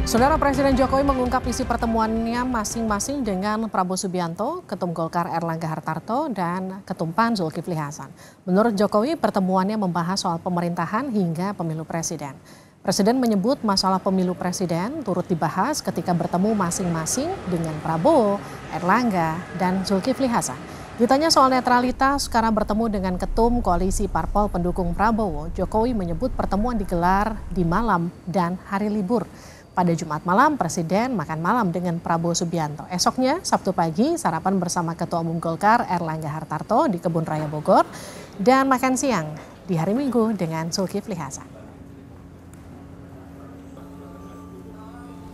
Saudara Presiden Jokowi mengungkap isi pertemuannya masing-masing dengan Prabowo Subianto, Ketum Golkar Erlangga Hartarto, dan Ketum PAN Zulkifli Hasan. Menurut Jokowi, pertemuannya membahas soal pemerintahan hingga pemilu presiden. Presiden menyebut masalah pemilu presiden turut dibahas ketika bertemu masing-masing dengan Prabowo, Erlangga, dan Zulkifli Hasan. Ditanya soal netralitas karena bertemu dengan Ketum Koalisi Parpol pendukung Prabowo, Jokowi menyebut pertemuan digelar di malam dan hari libur. Pada Jumat malam, Presiden makan malam dengan Prabowo Subianto. Esoknya, Sabtu pagi, sarapan bersama Ketua Umum Golkar Erlangga Hartarto di Kebun Raya Bogor. Dan makan siang di hari Minggu dengan Zulkifli Hasan.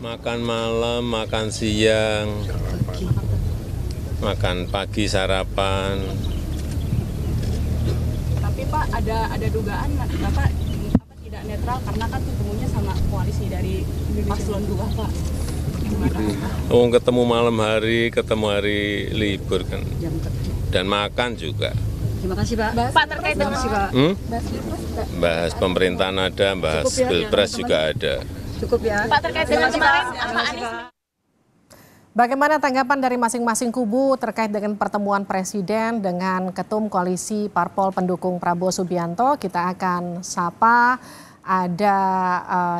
Makan malam, makan siang, makan pagi sarapan. Tapi Pak, ada dugaan Bapak tidak netral karena kan ketemunya sama koalisi dari Paslon 2, Pak. Oh, ketemu malam hari, ketemu hari libur kan. Dan makan juga. Terima kasih Pak. Pak terkait dengan Bahas pemerintahan ada, bahas pilpres juga ada. Cukup ya. Pak terkait dengan kemarin Pak Anies. Bagaimana tanggapan dari masing-masing kubu terkait dengan pertemuan Presiden dengan Ketum Koalisi Parpol pendukung Prabowo Subianto? Kita akan sapa, ada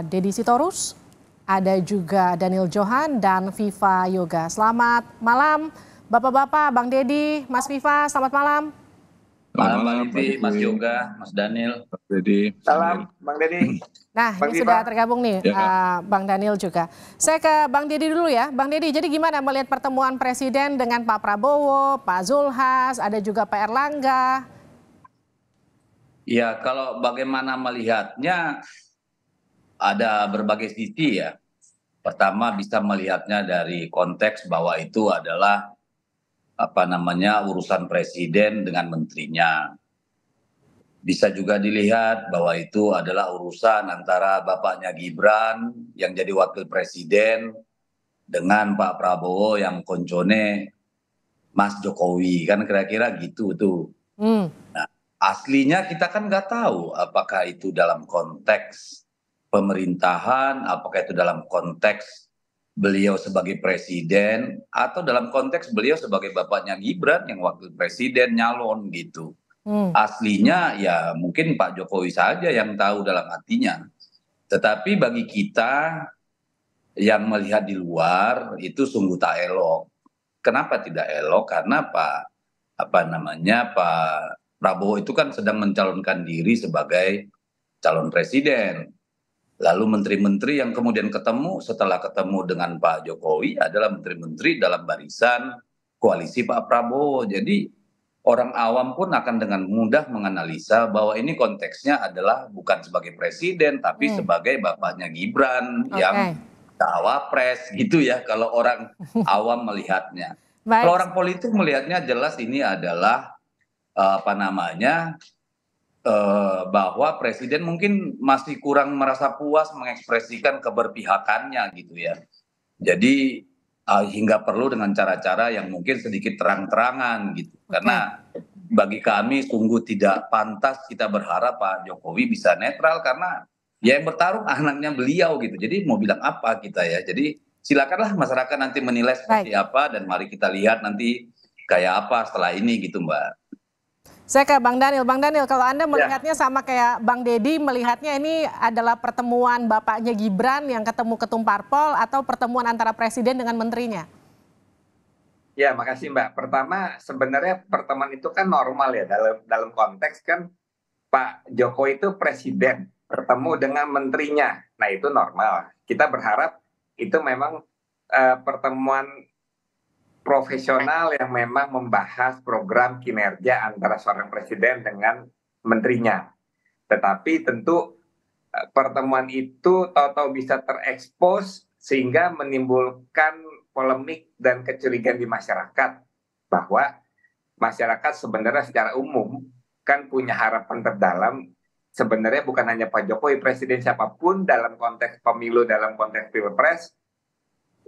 Deddy Sitorus, ada juga Daniel Johan dan Viva Yoga. Selamat malam Bapak-Bapak, Bang Deddy, Mas Viva, selamat malam. Malam Bang Deddy, Mas Yoga, Mas Daniel. Salam Bang Deddy. Nah, Bang ini Viva. sudah tergabung nih Bang Daniel juga. Saya ke Bang Deddy dulu ya. Bang Deddy, jadi gimana melihat pertemuan Presiden dengan Pak Prabowo, Pak Zulhas, ada juga Pak Erlangga? Ya, kalau bagaimana melihatnya ada berbagai sisi ya. Pertama bisa melihatnya dari konteks bahwa itu adalah urusan presiden dengan menterinya. Bisa juga dilihat bahwa itu adalah urusan antara bapaknya Gibran yang jadi wakil presiden dengan Pak Prabowo yang koncone Mas Jokowi, kan kira-kira gitu tuh. Nah, aslinya kita kan nggak tahu apakah itu dalam konteks pemerintahan, apakah itu dalam konteks beliau sebagai presiden, atau dalam konteks beliau sebagai bapaknya Gibran yang wakil presiden nyalon gitu. Aslinya ya mungkin Pak Jokowi saja yang tahu dalam hatinya. Tetapi bagi kita yang melihat di luar itu sungguh tak elok. Kenapa tidak elok? Karena Pak Prabowo itu kan sedang mencalonkan diri sebagai calon presiden. Lalu menteri-menteri yang kemudian ketemu setelah ketemu dengan Pak Jokowi adalah menteri-menteri dalam barisan koalisi Pak Prabowo. Jadi orang awam pun akan dengan mudah menganalisa bahwa ini konteksnya adalah bukan sebagai presiden tapi sebagai bapaknya Gibran yang cawapres gitu ya kalau orang awam melihatnya. Baik. Kalau orang politik melihatnya jelas ini adalah bahwa presiden mungkin masih kurang merasa puas mengekspresikan keberpihakannya gitu ya. Jadi hingga perlu dengan cara-cara yang mungkin sedikit terang-terangan gitu. Karena bagi kami sungguh tidak pantas kita berharap Pak Jokowi bisa netral karena ya yang bertarung anaknya beliau gitu. Jadi mau bilang apa kita ya. Jadi silakanlah masyarakat nanti menilai seperti apa dan mari kita lihat nanti kayak apa setelah ini gitu Mbak. Saya ke Bang Daniel. Bang Daniel, kalau Anda melihatnya sama kayak Bang Deddy, melihatnya ini adalah pertemuan bapaknya Gibran yang ketemu Ketum Parpol atau pertemuan antara Presiden dengan menterinya? Ya, makasih Mbak. Pertama, sebenarnya pertemuan itu kan normal ya dalam konteks kan Pak Jokowi itu presiden bertemu dengan menterinya. Nah, itu normal. Kita berharap itu memang pertemuan profesional yang memang membahas program kinerja antara seorang presiden dengan menterinya. Tetapi tentu pertemuan itu tahu-tahu bisa terekspos sehingga menimbulkan polemik dan kecurigaan di masyarakat bahwa masyarakat sebenarnya secara umum kan punya harapan terdalam sebenarnya bukan hanya Pak Jokowi, presiden siapapun dalam konteks pemilu, dalam konteks pilpres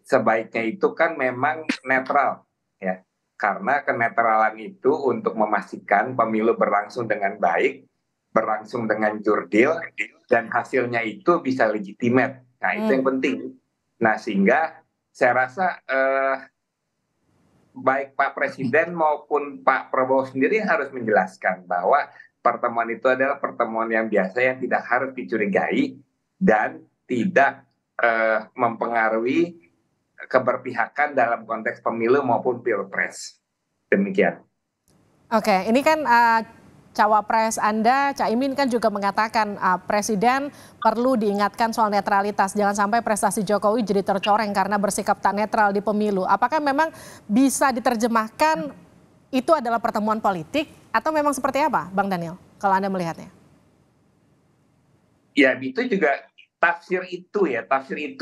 sebaiknya itu kan memang netral ya, karena kenetralan itu untuk memastikan pemilu berlangsung dengan baik, berlangsung dengan jurdil dan hasilnya itu bisa legitimate. Nah, itu yang penting. Nah, sehingga saya rasa baik Pak Presiden maupun Pak Prabowo sendiri harus menjelaskan bahwa pertemuan itu adalah pertemuan yang biasa yang tidak harus dicurigai dan tidak mempengaruhi keberpihakan dalam konteks pemilu maupun pilpres. Demikian. Oke, ini kan cawapres Anda, Caimin kan juga mengatakan Presiden perlu diingatkan soal netralitas. Jangan sampai prestasi Jokowi jadi tercoreng karena bersikap tak netral di pemilu. Apakah memang bisa diterjemahkan itu adalah pertemuan politik atau memang seperti apa, Bang Daniel, kalau Anda melihatnya? Ya, itu juga tafsir itu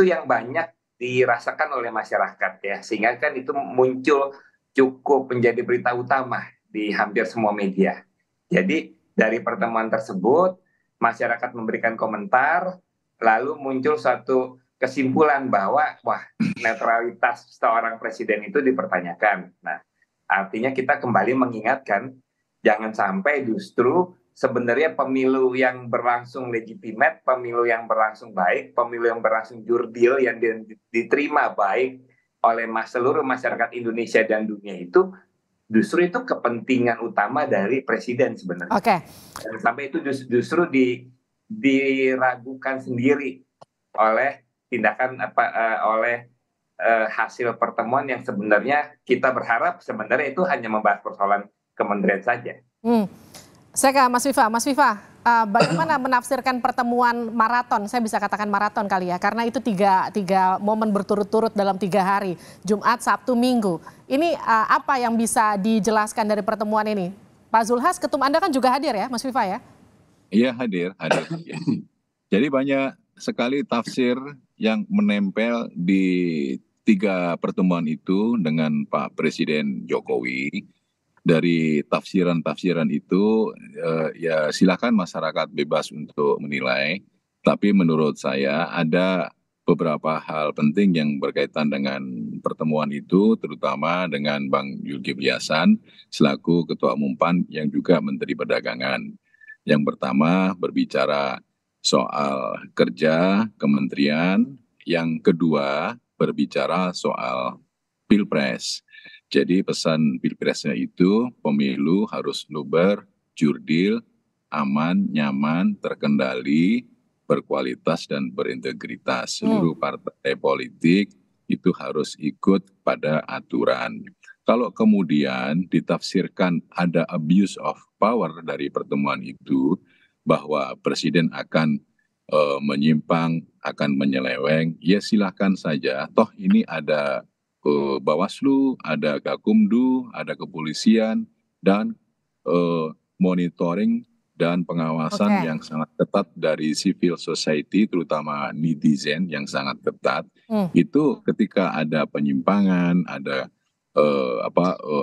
yang banyak dirasakan oleh masyarakat ya. Sehingga kan itu muncul cukup menjadi berita utama di hampir semua media. Jadi dari pertemuan tersebut masyarakat memberikan komentar, lalu muncul suatu kesimpulan bahwa wah, netralitas seorang presiden itu dipertanyakan. Nah, artinya kita kembali mengingatkan jangan sampai justru sebenarnya pemilu yang berlangsung legitimate, pemilu yang berlangsung baik, pemilu yang berlangsung jurdil yang diterima baik oleh seluruh masyarakat Indonesia dan dunia itu justru itu kepentingan utama dari presiden sebenarnya. Oke. Dan sampai itu justru diragukan sendiri oleh tindakan oleh hasil pertemuan yang sebenarnya kita berharap sebenarnya itu hanya membahas persoalan kementerian saja. Saya ke Mas Viva. Mas Viva, bagaimana menafsirkan pertemuan maraton? Saya bisa katakan maraton kali ya, karena itu tiga momen berturut-turut dalam 3 hari, Jumat, Sabtu, Minggu. Ini apa yang bisa dijelaskan dari pertemuan ini? Pak Zulhas, ketum Anda kan juga hadir ya, Mas Viva ya? Iya, hadir. Jadi banyak sekali tafsir yang menempel di 3 pertemuan itu dengan Pak Presiden Jokowi. Dari tafsiran-tafsiran itu ya silakan masyarakat bebas untuk menilai. Tapi menurut saya ada beberapa hal penting yang berkaitan dengan pertemuan itu, terutama dengan Bang Zulkifli Hasan selaku Ketua Umum PAN yang juga Menteri Perdagangan. Yang pertama berbicara soal kerja kementerian, yang kedua berbicara soal pilpres. Jadi pesan pilpresnya itu pemilu harus luber, jurdil, aman, nyaman, terkendali, berkualitas dan berintegritas. Seluruh partai politik itu harus ikut pada aturan. Kalau kemudian ditafsirkan ada abuse of power dari pertemuan itu, bahwa presiden akan menyimpang, akan menyeleweng, ya silakan saja. Toh ini ada Bawaslu, ada Gakumdu, ada kepolisian, dan monitoring dan pengawasan yang sangat ketat dari civil society, terutama netizen yang sangat ketat. Itu ketika ada penyimpangan, ada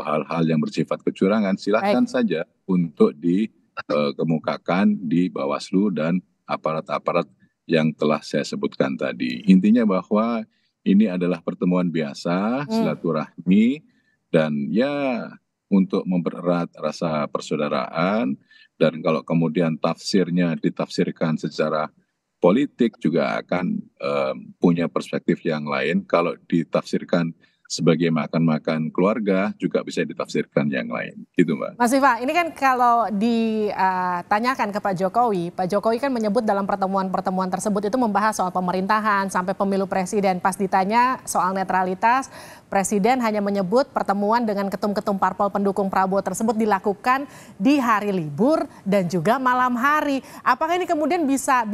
hal-hal yang bersifat kecurangan, silakan saja untuk dikemukakan di Bawaslu dan aparat-aparat yang telah saya sebutkan tadi. Intinya bahwa ini adalah pertemuan biasa, silaturahmi, dan ya untuk mempererat rasa persaudaraan. Dan kalau kemudian tafsirnya ditafsirkan secara politik juga akan punya perspektif yang lain. Kalau ditafsirkan sebagai makan-makan keluarga juga bisa ditafsirkan yang lain, gitu Mbak. Mas Viva, ini kan kalau ditanyakan ke Pak Jokowi kan menyebut dalam pertemuan-pertemuan tersebut itu membahas soal pemerintahan sampai pemilu presiden. Pas ditanya soal netralitas, Presiden hanya menyebut pertemuan dengan ketum-ketum parpol pendukung Prabowo tersebut dilakukan di hari libur dan juga malam hari. Apakah ini kemudian bisa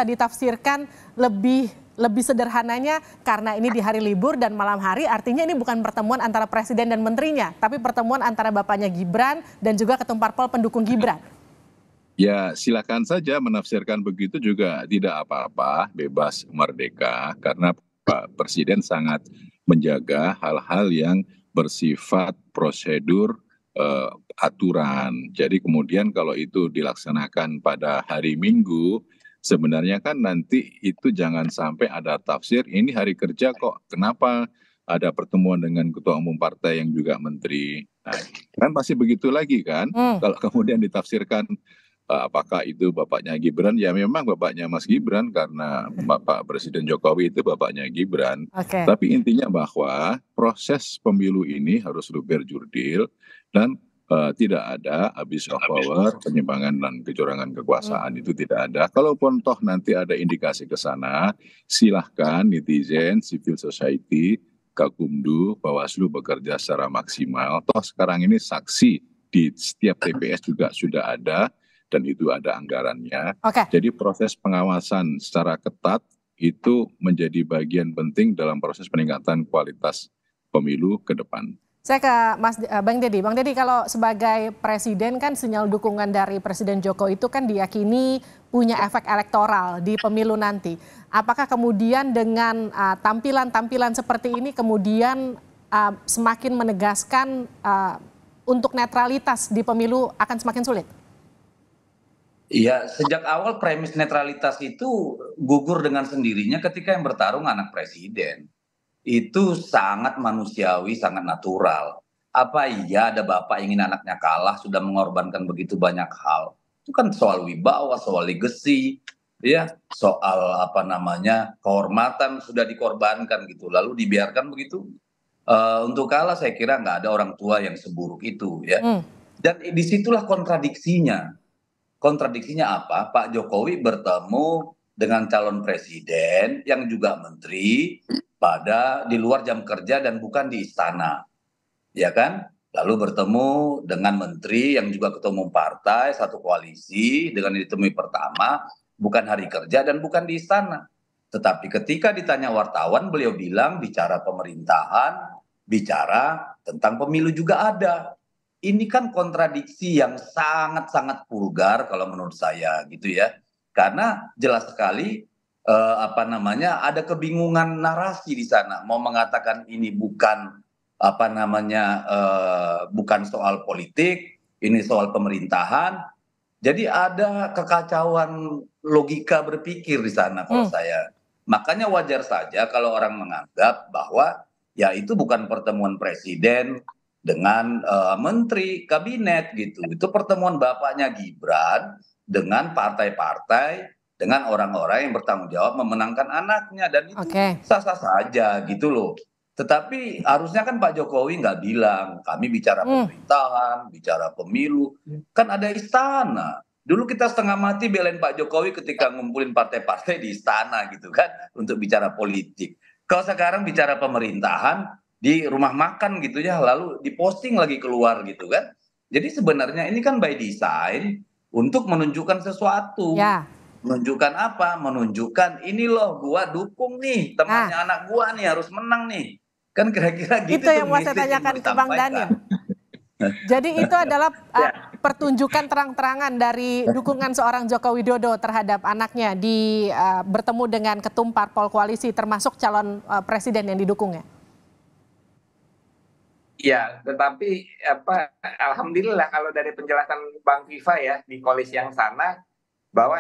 ditafsirkan lebih sederhananya karena ini di hari libur dan malam hari, artinya ini bukan pertemuan antara presiden dan menterinya, tapi pertemuan antara bapaknya Gibran dan juga ketum parpol pendukung Gibran? Ya silakan saja menafsirkan begitu juga tidak apa-apa, bebas merdeka, karena Pak Presiden sangat menjaga hal-hal yang bersifat prosedur aturan. Jadi kemudian kalau itu dilaksanakan pada hari Minggu, sebenarnya kan nanti itu jangan sampai ada tafsir ini hari kerja kok, kenapa ada pertemuan dengan ketua umum partai yang juga menteri. Nah, kan pasti begitu lagi kan. Kalau kemudian ditafsirkan apakah itu bapaknya Gibran? Ya memang bapaknya Mas Gibran karena Bapak Presiden Jokowi itu bapaknya Gibran. Oke. Tapi intinya bahwa proses pemilu ini harus luber jurdil dan tidak ada abuse of power, penyimpangan dan kecurangan kekuasaan itu tidak ada. Kalaupun toh nanti ada indikasi ke sana, silahkan netizen, civil society, Gakumdu, Bawaslu bekerja secara maksimal. Toh sekarang ini saksi di setiap TPS juga sudah ada dan itu ada anggarannya. Oke. Jadi proses pengawasan secara ketat itu menjadi bagian penting dalam proses peningkatan kualitas pemilu ke depan. Saya ke Bang Deddy. Bang Deddy, kalau sebagai presiden kan sinyal dukungan dari Presiden Jokowi itu kan diyakini punya efek elektoral di pemilu nanti. Apakah kemudian dengan tampilan-tampilan seperti ini kemudian semakin menegaskan untuk netralitas di pemilu akan semakin sulit? Iya, sejak awal premis netralitas itu gugur dengan sendirinya ketika yang bertarung anak presiden. Itu sangat manusiawi, sangat natural. Apa iya ada bapak ingin anaknya kalah sudah mengorbankan begitu banyak hal? Itu kan soal wibawa, soal legacy, ya, soal kehormatan sudah dikorbankan gitu. Lalu dibiarkan begitu untuk kalah, saya kira nggak ada orang tua yang seburuk itu, ya. Dan disitulah kontradiksinya. Kontradiksinya apa? Pak Jokowi bertemu dengan calon presiden yang juga menteri di luar jam kerja dan bukan di istana, ya kan? Lalu bertemu dengan menteri yang juga ketua umum partai satu koalisi dengan ditemui pertama bukan hari kerja dan bukan di istana. Tetapi ketika ditanya wartawan beliau bilang bicara pemerintahan, bicara tentang pemilu juga ada. Ini kan kontradiksi yang sangat-sangat vulgar kalau menurut saya gitu ya. Karena jelas sekali ada kebingungan narasi di sana. Mau mengatakan ini bukan bukan soal politik, ini soal pemerintahan. Jadi ada kekacauan logika berpikir di sana kalau saya. Makanya wajar saja kalau orang menganggap bahwa ya itu bukan pertemuan presiden dengan menteri kabinet gitu. Itu pertemuan bapaknya Gibran dengan partai-partai, dengan orang-orang yang bertanggung jawab memenangkan anaknya, dan itu sah-sah saja gitu loh. Tetapi harusnya kan Pak Jokowi nggak bilang kami bicara pemerintahan, bicara pemilu, kan ada istana. Dulu kita setengah mati belain Pak Jokowi ketika ngumpulin partai-partai di istana gitu kan untuk bicara politik. Kalau sekarang bicara pemerintahan di rumah makan gitu ya, lalu diposting lagi keluar gitu kan. Jadi sebenarnya ini kan by design untuk menunjukkan sesuatu. Ya. Menunjukkan apa? Menunjukkan ini loh gua dukung nih, temannya anak gua nih harus menang nih. Kan kira-kira gitu. Itu yang mau saya tanyakan ke Bang Daniel. Jadi itu adalah pertunjukan terang-terangan dari dukungan seorang Joko Widodo terhadap anaknya di bertemu dengan ketum parpol koalisi termasuk calon presiden yang didukungnya. Ya, tetapi alhamdulillah kalau dari penjelasan Bang Viva ya di koalisi yang sana bahwa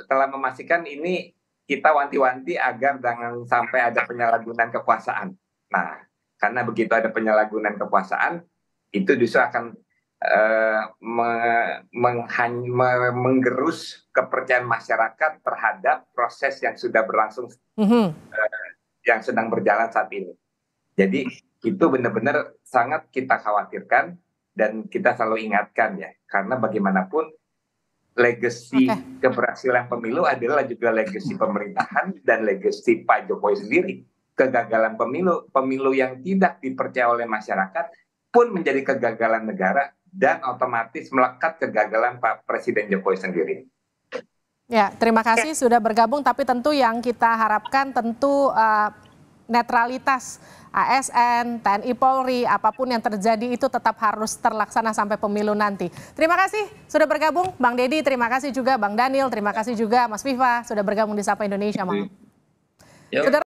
telah memastikan ini kita wanti-wanti agar jangan sampai ada penyalahgunaan kekuasaan. Nah, karena begitu ada penyalahgunaan kekuasaan, itu justru akan menggerus kepercayaan masyarakat terhadap proses yang sudah berlangsung, yang sedang berjalan saat ini. Jadi itu benar-benar sangat kita khawatirkan dan kita selalu ingatkan ya, karena bagaimanapun legasi keberhasilan pemilu adalah juga legasi pemerintahan dan legasi Pak Jokowi sendiri. Kegagalan pemilu yang tidak dipercaya oleh masyarakat pun menjadi kegagalan negara dan otomatis melekat kegagalan Pak Presiden Jokowi sendiri. Ya, terima kasih sudah bergabung, tapi tentu yang kita harapkan tentu netralitas ASN, TNI Polri, apapun yang terjadi itu tetap harus terlaksana sampai pemilu nanti. Terima kasih sudah bergabung Bang Deddy, terima kasih juga Bang Daniel, terima kasih juga Mas Viva sudah bergabung di Sapa Indonesia Malam.